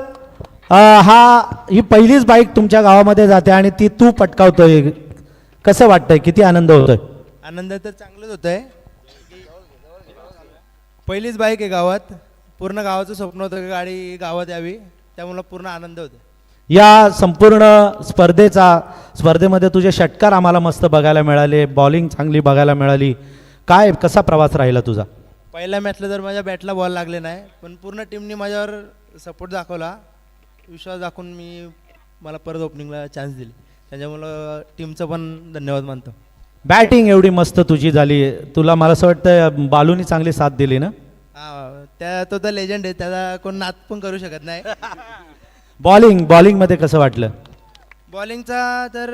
S1: ही पहिलीच बाईक तुमच्या गावामध्ये जाते आणि ती तू पटकावतोय, कसं वाटतंय, किती आनंद होतोय?
S9: आनंद तर चांगलंच होत आहे. पहिलीच बाईक आहे गावात. पूर्ण गावाचं स्वप्न होतं की गाडी गावात यावी, त्यामुळे पूर्ण आनंद होतो.
S1: या संपूर्ण स्पर्धेमध्ये तुझे षटकार आम्हाला मस्त बघायला मिळाले, बॉलिंग चांगली बघायला मिळाली. काय कसा प्रवास राहिला तुझा?
S9: पहिल्या मॅचला तर माझ्या बॅटला बॉल लागले नाही, पण पूर्ण टीमने माझ्यावर सपोर्ट दाखवला, विश्वास दाखवून मला परत ओपनिंगला चान्स दिली. त्याच्यामुळं टीमचं पण धन्यवाद मानतो.
S1: बॅटिंग एवढी मस्त तुझी झाली, तुला मला असं वाटतं बालूनी चांगली साथ दिली ना?
S9: तो तर लेजंड आहे, त्याला कोण नाद पण करू शकत नाही.
S1: बॉलिंगमध्ये कसं वाटलं?
S9: बॉलिंगचा तर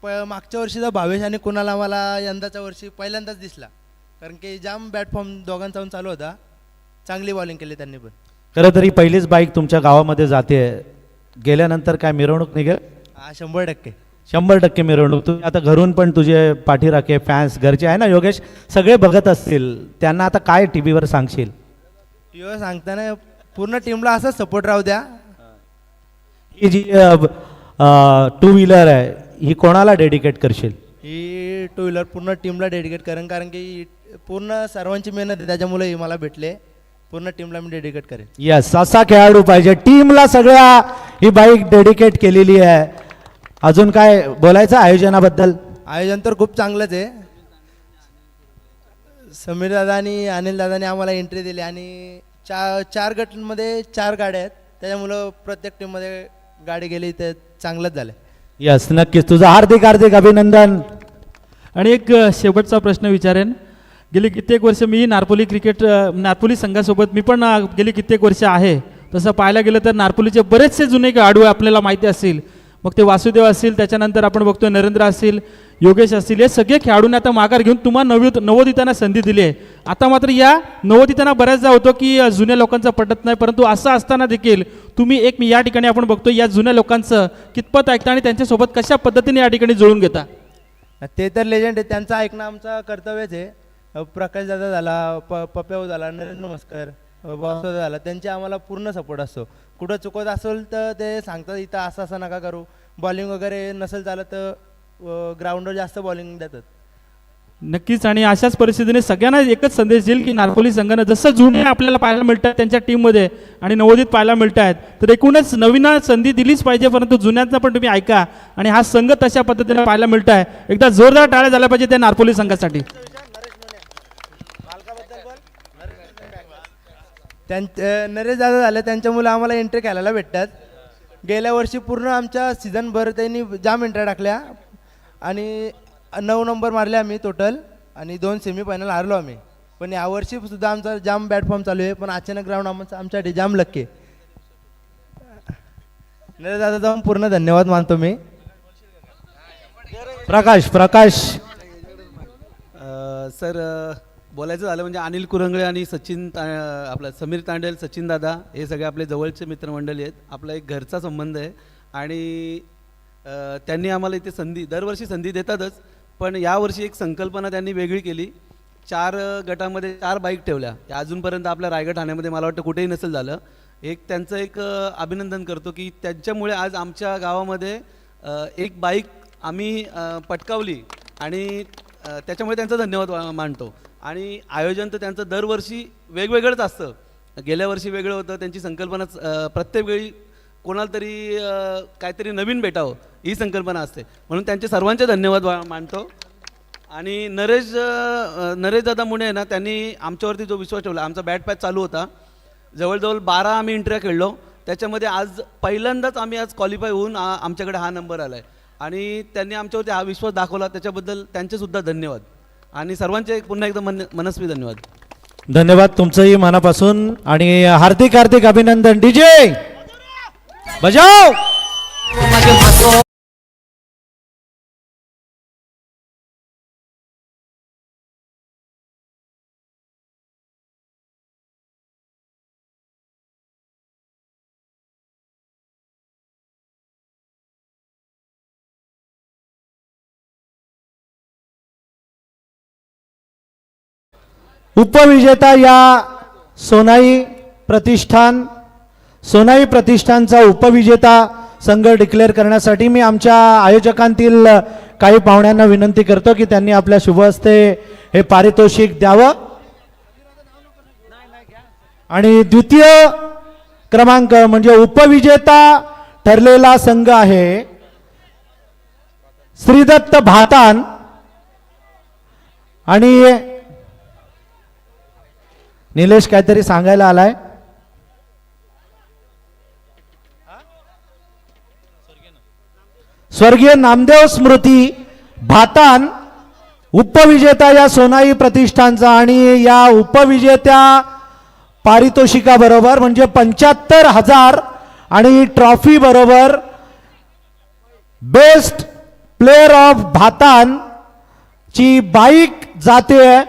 S9: मागच्या वर्षीचा भावेश आणि कुणाला मला यंदाच्या वर्षी पहिल्यांदाच दिसला, कारण की जाम बॅट फॉर्म दोघांचा पण चालू होता. चांगली बॉलिंग केली त्यांनी पण.
S1: खरं तरी पहिलीच बाईक तुमच्या गावामध्ये जाते, गेल्यानंतर काय मिरवणूक निघेल?
S9: 100%.
S1: 100% मिरवणूक. तू आता घरून पण तुझे पाठीराखे फॅन्स घरचे आहे ना योगेश, सगळे बघत असतील, त्यांना आता काय टी व्हीवर सांगशील?
S9: टीव्हीवर सांगताना पूर्ण टीमला असाच सपोर्ट राहू द्या.
S1: ही जी टू व्हीलर आहे ही कोणाला डेडिकेट करशील?
S9: ही टू व्हीलर पूर्ण टीमला डेडिकेट करेन, कारण की पूर्ण सर्वांची मेहनत आहे, त्याच्यामुळे ही मला भेटले. पूर्ण टीमला मी डेडिकेट करेन.
S1: यस, असा खेळाडू पाहिजे. टीमला सगळ्या ही बाईक डेडिकेट केलेली आहे. अजून काय बोलायचं आयोजनाबद्दल?
S9: आयोजन तर खूप चांगलंच आहे. समीर दादा आणि अनिल दादाने आम्हाला एंट्री दिली आणि चार गटांमध्ये 4 गाड्या आहेत, त्याच्यामुळं प्रत्येक टीममध्ये गाडी गेली तर चांगलंच झालं.
S1: यस, नक्कीच. तुझं हार्दिक हार्दिक अभिनंदन.
S8: आणि एक शेवटचा प्रश्न विचारेन. गेली कित्येक वर्ष मी नारपोली संघासोबत मी पण गेली कित्येक वर्ष आहे. तसं पाहायला गेलं तर नारपोलीचे बरेचसे जुने खेळाडू आपल्याला माहिती असतील. मग ते वासुदेव असतील, त्याच्यानंतर आपण बघतोय नरेंद्र असतील, योगेश असतील, हे सगळे खेळाडूंना आता माघार घेऊन तुम्हाला नवोदितांना संधी दिली आहे. आता मात्र या नवोदितांना बऱ्याचदा होतो की जुन्या लोकांचं पटत नाही, परंतु असं असताना देखील तुम्ही या ठिकाणी आपण बघतो या जुन्या लोकांचं कितपत ऐकता आणि त्यांच्यासोबत कशा पद्धतीने या ठिकाणी जुळून घेता?
S9: ते तर लेजंड आहे, त्यांचं ऐकणं आमचं कर्तव्यच आहे. प्रकाश दादा झाला, पप्याऊ झाला, नरेंद्र नमस्कार, वासुदेव झाला, त्यांचे आम्हाला पूर्ण सपोर्ट असतो. कुठं चुकत असेल तर ते सांगतात इथं असं नका करू, बॉलिंग वगैरे नसेल चालत तर ग्राउंडवर जास्त बॉलिंग देतात.
S8: नक्कीच. आणि अशाच परिस्थितीने सगळ्यांना एकच संदेश देईल की नारपोली संघानं जसं जुने आपल्याला पाहायला मिळतात त्यांच्या टीममध्ये आणि नवोदित पाहायला मिळत आहेत, तर एकूणच नवीन संधी दिलीच पाहिजे, परंतु जुन्यांना पण तुम्ही ऐका आणि हा संघ तशा पद्धतीने पाहायला मिळत आहे. एकदा जोरदार टाळ्या झाल्या पाहिजे त्या नारपोली संघासाठी.
S9: नरेश दादा झाले, त्यांच्यामुळे आम्हाला एंट्री खेळायला भेटतात. गेल्या वर्षी पूर्ण आमच्या सीझनभर त्यांनी जाम एंट्री टाकल्या आणि 9 नंबर मारले आम्ही टोटल आणि 2 सेमीफायनल हारलो आम्ही. पण यावर्षी सुद्धा आमचा जाम बॅटफॉर्म चालू आहे, पण अचानक ग्राउंड आमच्यासाठी जाम लक्की. नरेश दादा जाऊन पूर्ण धन्यवाद मानतो मी.
S1: प्रकाश
S10: सर, बोलायचं झालं म्हणजे अनिल कुरंगळे आणि आपला समीर तांडेल, सचिन दादा हे सगळे आपले जवळचे मित्रमंडळी आहेत. आपला एक घरचा संबंध आहे आणि त्यांनी आम्हाला इथे दरवर्षी संधी देतातच, पण यावर्षी एक संकल्पना त्यांनी वेगळी केली. 4 गटामध्ये 4 बाईक ठेवल्या. अजूनपर्यंत आपल्या रायगड ठाण्यामध्ये मला वाटतं कुठेही नसेल झालं. त्यांचं एक अभिनंदन करतो की त्यांच्यामुळे आज आमच्या गावामध्ये एक बाईक आम्ही पटकावली आणि त्याच्यामुळे त्यांचा धन्यवाद मानतो. आणि आयोजन तर त्यांचं दरवर्षी वेगवेगळंच असतं. गेल्या वर्षी वेगळं होतं, त्यांची संकल्पनाच प्रत्येक वेळी कोणाला तरी काहीतरी नवीन भेटावं ही संकल्पना असते, म्हणून त्यांचे सर्वांचे धन्यवाद मानतो. आणि नरेश दादा मुळे आहे ना, त्यांनी आमच्यावरती जो विश्वास ठेवला. आमचा बॅट पॅच चालू होता, जवळजवळ 12 आम्ही एंट्र्या खेळलो, त्याच्यामध्ये आज पहिल्यांदाच आम्ही आज क्वालिफाय होऊन आमच्याकडे हा नंबर आला आहे आणि त्यांनी आमच्यावरती हा विश्वास दाखवला, त्याच्याबद्दल त्यांचेसुद्धा धन्यवाद. आणि सर्वांचे पुन्हा एकदा मनस्वी धन्यवाद.
S1: धन्यवाद तुमचंही मनापासून आणि हार्दिक हार्दिक अभिनंदन. डीजे बजाव. उपविजेता या सोनाई प्रतिष्ठान सोनाई प्रतिष्ठानचा उपविजेता संघ डिक्लेअर करण्यासाठी मी आमच्या आयोजकांतील काही पाहुण्यांना विनंती करतो की त्यांनी आपल्या शुभ हस्ते हे पारितोषिक द्यावं. आणि द्वितीय क्रमांक म्हणजे उपविजेता ठरलेला संघ आहे श्रीदत्त भातान आणि निलेश काहीतरी सांगायला आलाय. स्वर्गीय नामदेव स्मृती भातान उपविजेता या सोनाई प्रतिष्ठानचा आणि या उपविजेत्या पारितोषिकाबरोबर म्हणजे 75,000 आणि ट्रॉफी बरोबर बेस्ट प्लेयर ऑफ भातान ची बाईक जाते,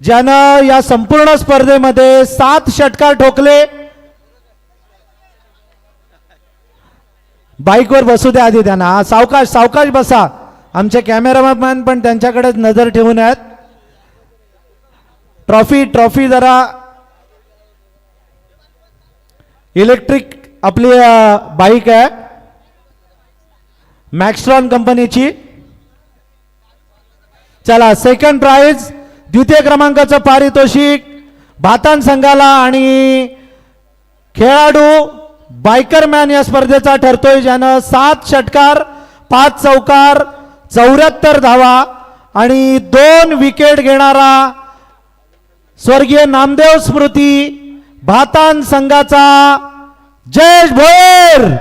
S1: ज्यानं या संपूर्ण स्पर्धेमध्ये 7 षटकार ठोकले. बाईकवर बसू द्या आधी त्यांना. सावकाश सावकाश बसा. आमचे कॅमेरामॅन पण त्यांच्याकडे नजर ठेवून आहेत. ट्रॉफी जरा इलेक्ट्रिक आपली बाईक आहे मॅक्स्ट्रॉन कंपनीची. चला सेकंड प्राइज द्वितीय क्रमांकाचं पारितोषिक भातान संघाला आणि खेळाडू बायकर मॅन या स्पर्धेचा ठरतोय, ज्यानं 7 षटकार 5 चौकार 74 धावा आणि 2 विकेट घेणारा स्वर्गीय नामदेव स्मृती भातान संघाचा जयेश भोयर.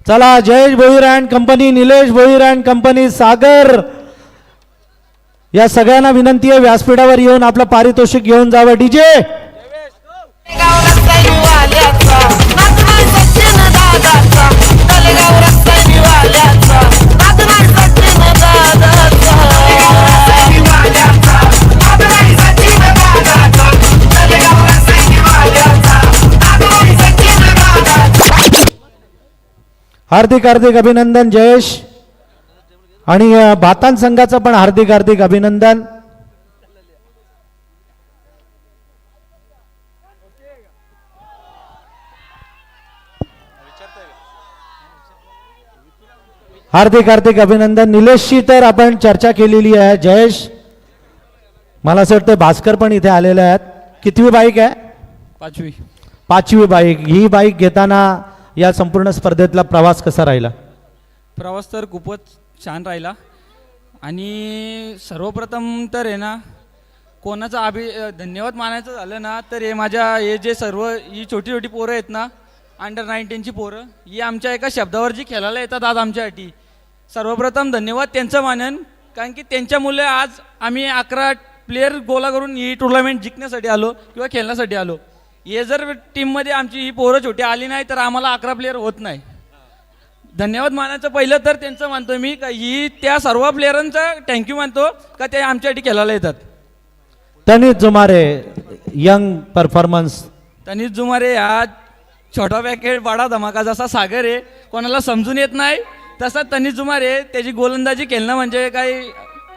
S1: चला Jayesh Bhoir and company, Nilesh Bhoir and company, Sagar या सगळ्यांना विनंती आहे व्यासपीठावर येऊन आपलं पारितोषिक घेऊन जावं. डीजे हार्दिक हार्दिक अभिनंदन जयेश आणि भातान संघाचं पण हार्दिक हार्दिक अभिनंदन. हार्दिक हार्दिक अभिनंदन. निलेशची तर आपण चर्चा केलेली आहे. जयेश मला असं वाटतं भास्कर पण इथे आलेले आहेत. कितवी बाईक आहे? 5वी बाईक. ही बाईक घेताना या संपूर्ण स्पर्धेतला प्रवास कसा राहिला?
S11: प्रवास तर खूपच छान राहिला आणि सर्वप्रथम तर आहे ना कोणाचा धन्यवाद मानायचं झालं ना तर हे जे सर्व ही छोटी छोटी पोरं आहेत ना अंडर 19ची पोरं, ही आमच्या एका शब्दावर जी खेळायला येतात आज आमच्यासाठी, सर्वप्रथम धन्यवाद त्यांचं मानेन. कारण की त्यांच्यामुळे आज आम्ही 11 प्लेयर गोला करून ही टुर्नामेंट जिंकण्यासाठी आलो किंवा खेळण्यासाठी आलो. हे जर टीममध्ये आमची ही पोरं छोटी आली नाही तर आम्हाला 11 प्लेयर होत नाही. धन्यवाद मानायचं पहिलं तर त्यांचं मानतो मी, का ही त्या सर्व प्लेयरांचा थँक्यू मानतो का ते आमच्यासाठी खेळायला येतात.
S1: Tanish Jumare young performance.
S11: तनिष जुमारे हा छोटा पॅकेट बडा धमाका, जसा सागर आहे कोणाला समजून येत नाही तसा तनिष जुमारे त्याची गोलंदाजी खेळणं म्हणजे काही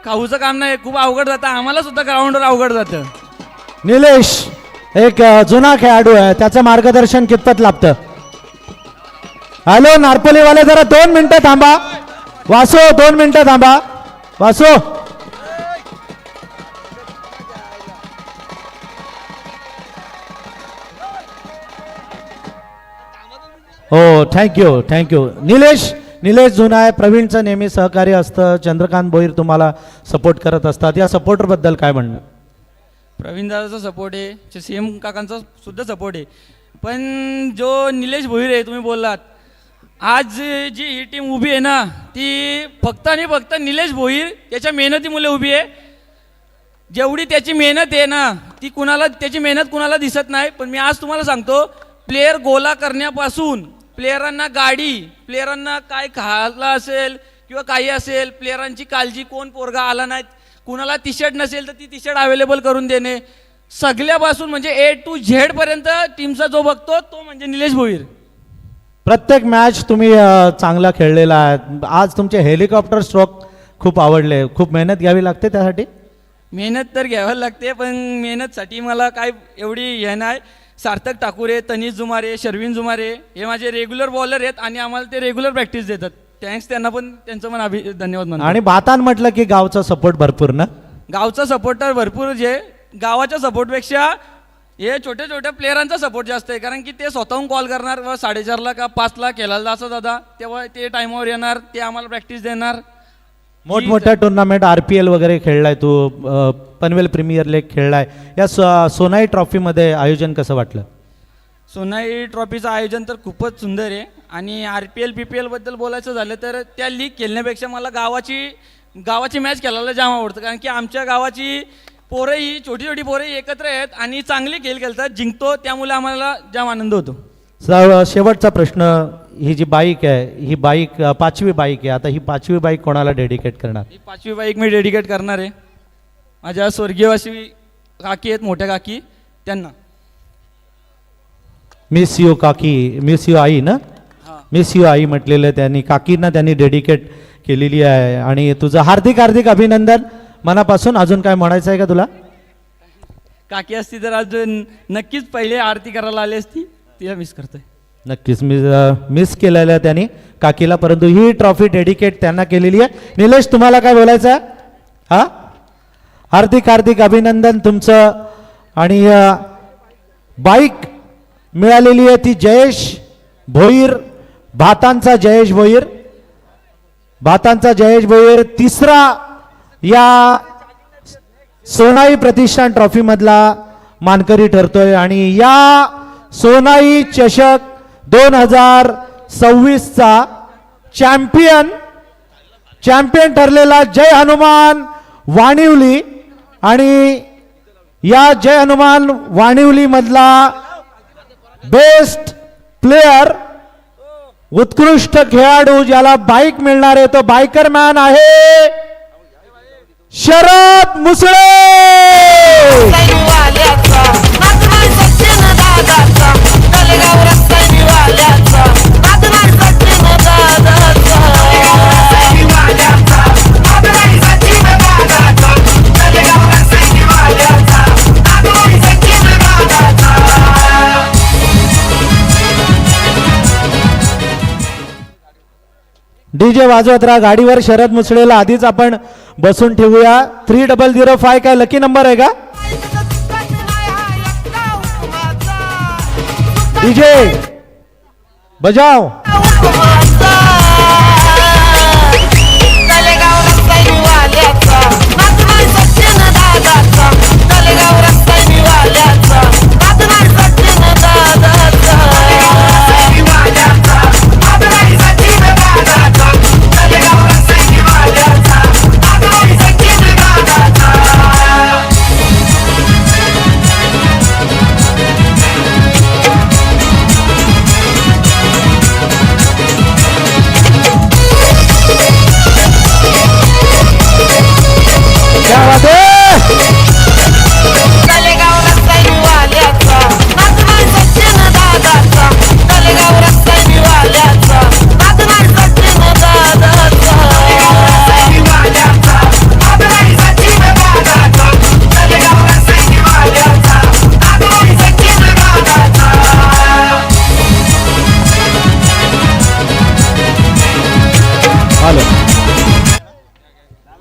S11: खाऊचं काम नाही, खूप अवघड जातं. आम्हाला सुद्धा ग्राउंडवर अवघड जातं.
S1: निलेश एक जुना खेळाडू आहे, त्याचं मार्गदर्शन कितपत लाभतं? हॅलो नारपोलीवाले जरा 2 मिनिटं थांबा. वासो 2 मिनिटं थांबा. वासो हो थँक्यू. निलेश जुना आहे, प्रवीणचं नेहमी सहकार्य असतं. चंद्रकांत भोईर तुम्हाला सपोर्ट करत असतात. या सपोर्टरबद्दल काय म्हणणं?
S11: प्रवीण दादाचा सपोर्ट आहे, CM काकांचा सुद्धा सपोर्ट आहे. पण जो निलेश भोईर आहे तुम्ही बोललात, आज जी ही टीम उभी आहे ना ती फक्त आणि फक्त निलेश भोईर याच्या मेहनतीमुळे उभी आहे. जेवढी त्याची मेहनत आहे ना ती त्याची मेहनत कुणाला दिसत नाही. पण मी आज तुम्हाला सांगतो, प्लेयर गोला करण्यापासून प्लेयरांना गाडी, प्लेयरांना काय खायला असेल किंवा काही असेल, प्लेयरांची काळजी, कोण पोरगा आला नाही, कुणाला टी शर्ट नसेल तर ती टी शर्ट अवेलेबल करून देणे, सगळ्यापासून म्हणजे A to Z पर्यंत टीमचा जो बघतो तो म्हणजे निलेश भोईर.
S1: प्रत्येक मॅच तुम्ही चांगला खेळलेला आहे. आज तुमचे हेलिकॉप्टर स्ट्रोक खूप आवडले. खूप मेहनत घ्यावी लागते त्यासाठी.
S11: मेहनत तर घ्यावी लागते, पण मेहनतसाठी मला काय एवढी हे नाही. सार्थक ठाकूरे, तनिष जुमारे, शर्विन जुमारे हे माझे रेग्युलर बॉलर आहेत आणि आम्हाला ते रेग्युलर प्रॅक्टिस देतात. थँक्स त्यांना पण, त्यांचं पण धन्यवाद म्हणतो.
S1: आणि भातान म्हटलं की गावचा सपोर्ट भरपूर ना.
S11: गावचा सपोर्ट तर भरपूर जे गावाच्या सपोर्टपेक्षा हे छोट्या छोट्या प्लेअरांचा सपोर्ट जास्त आहे. कारण की ते स्वतःहून कॉल करणार व 4:30 का 5 खेळायला असं दादा, तेव्हा ते टाईमावर येणार, ते आम्हाला प्रॅक्टिस देणार.
S1: मोठमोठ्या टुर्नामेंट RPL वगैरे खेळलाय तू, पनवेल प्रीमियर लीग खेळलाय. या सोनाई ट्रॉफीमध्ये आयोजन कसं वाटलं?
S11: सोनाई ट्रॉफीचं आयोजन तर खूपच सुंदर आहे. आणि RPL PPL बद्दल बोलायचं झालं तर त्या लीग खेळण्यापेक्षा मला गावाची मॅच खेळायला जाम आवडतं. कारण की आमच्या गावाची पोरंही, छोटी छोटी पोरंही एकत्र आहेत आणि चांगले खेळ खेळतात, जिंकतो, त्यामुळे आम्हाला जाम आनंद होतो.
S1: शेवटचा प्रश्न, ही जी बाईक आहे, ही बाईक 5वी बाईक आहे. आता ही 5वी बाईक कोणाला डेडिकेट करणार?
S11: ही 5वी बाईक मी डेडिकेट करणार आहे माझ्या स्वर्गीयवासी काकी आहेत, मोठ्या काकी, त्यांना.
S1: मिस यू काकी, मिस यू आई ना, मिस यू आई म्हटलेलं त्यांनी, काकींना त्यांनी डेडिकेट केलेली आहे. आणि तुझं हार्दिक हार्दिक अभिनंदन मनापासून. अजून काय म्हणायचं आहे का तुला?
S11: काकी असती तर अजून नक्कीच पहिले आरती करायला आली असती. तिला मिस करतोय.
S1: नक्कीच मिस केलेलं आहे त्यांनी काकीला, परंतु ही ट्रॉफी डेडिकेट त्यांना केलेली आहे. निलेश, तुम्हाला काय बोलायचं आहे? हा, हार्दिक हार्दिक अभिनंदन तुमचं. आणि बाईक मिळालेली आहे ती जयेश भोईर, भातांचा जयेश भोईर, भातांचा जयेश भोईर तिसरा या सोनाई प्रतिष्ठान ट्रॉफी मधला मानकरी ठरतोय. आणि या सोनाई चषक 2026चा चॅम्पियन ठरलेला जय हनुमान वाणिवली. आणि या जय हनुमान वाणिवली मधला बेस्ट प्लेयर, उत्कृष्ट खेळाडू ज्याला बाईक मिळणार आहे तो बायकर मॅन आहे शरद मुसळे. डीजे वाजवत राहा गाडीवर. शरद मुसळेला आधीच आपण बसून ठेवूया. 3005 काय लकी नंबर आहे का? डीजे बजाव.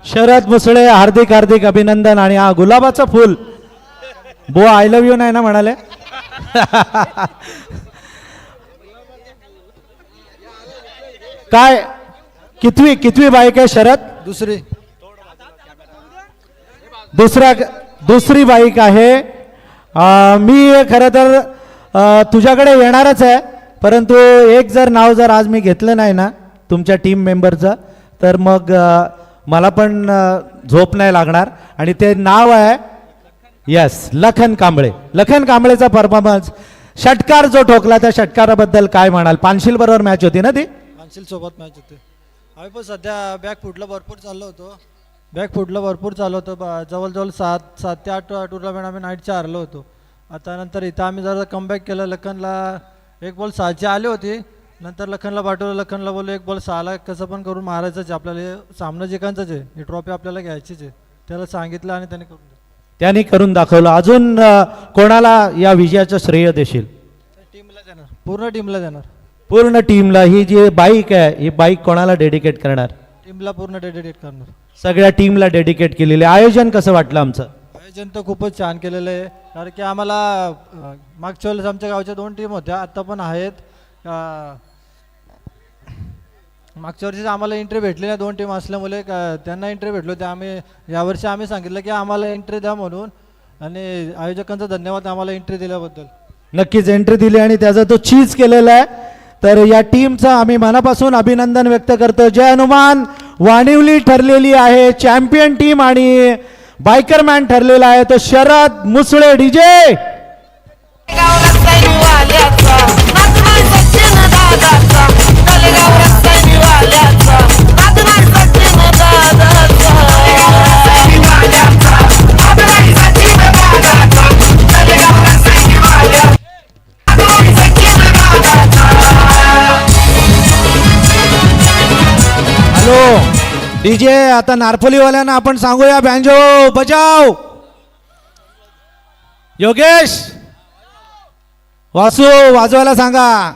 S1: शरद मुसळे हार्दिक हार्दिक अभिनंदन. आणि हा गुलाबाचं फुल बुवा आय लव्ह यू नाही ना म्हणाले? काय कितवी बाईक आहे शरद? दुसरी बाईक आहे. मी खरं तर तुझ्याकडे येणारच आहे, परंतु एक नाव जर आज मी घेतलं नाही ना तुमच्या टीम मेंबरचं, तर मग मला पण झोप नाही लागणार. आणि ते नाव आहे यस लखन कांबळे. लखन कांबळेचा परफॉर्मन्स, षटकार जो ठोकला त्या षटकाराबद्दल काय म्हणाल? पानशील बरोबर मॅच होती ना ती?
S4: पानशील सोबत मॅच होती. आम्ही पण सध्या बॅक फुटला भरपूर चाललो होतो. बॅकफुटला भरपूर चालू होतं जवळजवळ 7 ते 8 टुर्नामेंट आम्ही नाईटचे हारलो होतो. आता नंतर इथं आम्ही जरा कमबॅक केलं. लखनला 1 बॉल 6ची आली होती. नंतर लखनला पाठवलं. लखनला बोललो 1 बॉल 6ला कसं पण करून मारायचंच आहे, आपल्याला हे सामनं जिंकायचंच आहे, ही ट्रॉफी आपल्याला घ्यायचीच आहे. त्याला सांगितलं आणि त्याने करून दिलं.
S1: त्यांनी करून दाखवलं. अजून कोणाला या विजयाचं श्रेय देशील?
S4: टीमला देणार, पूर्ण टीमला देणार.
S1: पूर्ण टीमला. ही जी बाईक आहे ही बाईक कोणाला डेडिकेट करणार?
S4: टीमला पूर्ण डेडिकेट करणार.
S1: सगळ्या टीमला डेडिकेट केलेले. आयोजन कसं वाटलं आमचं?
S4: आयोजन तर खूपच छान केलेलं आहे. कारण की आम्हाला मागच्या वेळेस आमच्या गावच्या 2 टीम होत्या, आत्ता पण आहेत. मागच्या वर्षी आम्हाला एंट्री भेटली नाही 2 टीम असल्यामुळे, त्यांना एंट्री भेटलो होते. आम्ही यावर्षी आम्ही सांगितलं की आम्हाला एंट्री द्या म्हणून, आणि आयोजकांचा धन्यवाद आम्हाला एंट्री दिल्याबद्दल.
S1: नक्कीच एंट्री दिली आणि त्याचा तो चीज केलेला आहे. तर या टीमचं आम्ही मनापासून अभिनंदन व्यक्त करतो. जय हनुमान. वाणिवली ठरलेली आहे चॅम्पियन टीम आणि बायकरमॅन ठरलेला आहे तो Sharad Musale. DJ hello DJ. आता नारपोलीवाल्यांना आपण सांगूया बँजो बजाव. योगेश वासू वाजवायला सांगा.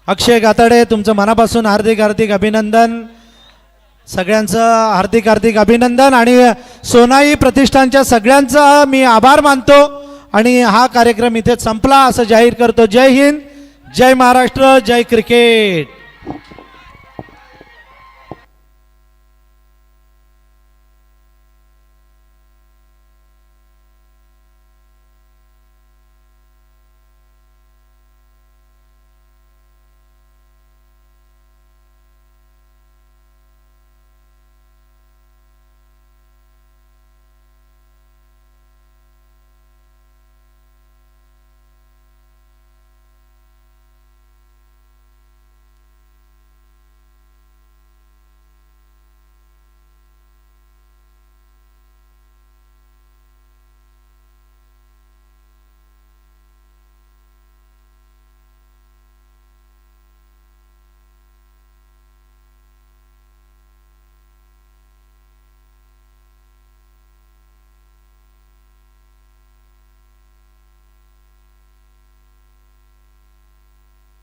S1: अक्षय गाताडे तुमचं मनापासून हार्दिक हार्दिक अभिनंदन. सगळ्यांचं हार्दिक हार्दिक अभिनंदन. आणि सोनाई प्रतिष्ठानच्या सगळ्यांचा मी आभार मानतो आणि हा कार्यक्रम इथे संपला असं जाहीर करतो. जय हिंद, जय महाराष्ट्र, जय क्रिकेट.